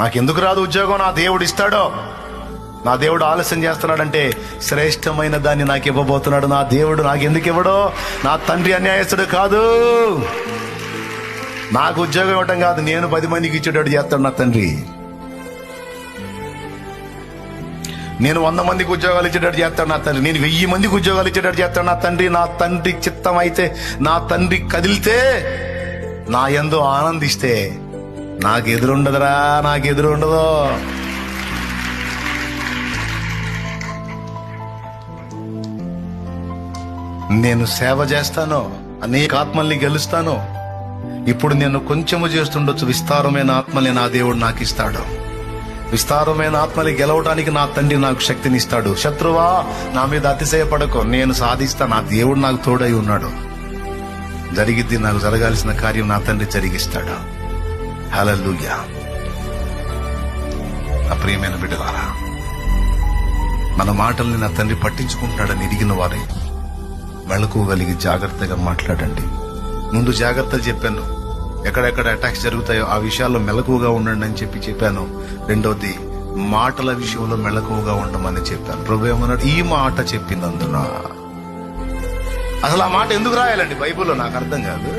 నాకెందుకు రాదు ఉద్యోగం? నా దేవుడు ఇస్తాడో. నా దేవుడు ఆలస్యం చేస్తున్నాడంటే శ్రేష్టమైన దాన్ని నాకు ఇవ్వబోతున్నాడు. నా దేవుడు నాకెందుకు ఇవ్వడో? నా తండ్రి అన్యాయస్తుడు కాదు. నాకు ఉద్యోగం ఇవ్వటం కాదు, నేను 10 మందికి ఇచ్చేటట్టు చేస్తాడు నా తండ్రి. నేను 100 మందికి ఉద్యోగాలు ఇచ్చేటట్టు చేస్తాడు నా తండ్రి. నేను 1000 మందికి ఉద్యోగాలు ఇచ్చేటట్టు చేస్తాడు నా తండ్రి. నా తండ్రి చిత్తం అయితే, నా తండ్రి కదిలితే, నా యందు ఆనందిస్తే నాకు ఎదురుండదురా, నాకు ఎదురు ఉండదు. నేను సేవ చేస్తాను, అనేక ఆత్మల్ని గెలుస్తాను. ఇప్పుడు నేను కొంచెము చేస్తుండొచ్చు, విస్తారమైన ఆత్మల్ని నా దేవుడు నాకు ఇస్తాడు. విస్తారమైన ఆత్మని గెలవటానికి నా తండ్రి నాకు శక్తిని ఇస్తాడు. శత్రువా, నా మీద అతిశయపడకు, నేను సాధిస్తా. నా దేవుడు నాకు తోడై ఉన్నాడు. జరిగిద్ది. నాకు జరగాల్సిన కార్యం నా తండ్రి జరిగిస్తాడు. హల్లెలూయా. నా ప్రియమైన బిడ్డలారా, మన మాటల్ని నా తండ్రి పట్టించుకుంటున్నాడని ఎరిగిన వారే మెళకువగలిగి జాగ్రత్తగా మాట్లాడండి. ముందు జాగ్రత్తలు చెప్పాను, ఎక్కడెక్కడ అటాక్స్ జరుగుతాయో ఆ విషయాల్లో మెలకువగా ఉండండి అని చెప్పాను. రెండోది, మాటల విషయంలో మెలకువగా ఉండమని చెప్పాను. ప్రభు ఏమన్నాడు? ఈ మాట చెప్పినందున. అసలు ఆ మాట ఎందుకు రాయాలండి బైబిల్లో? నాకు అర్థం కాదు.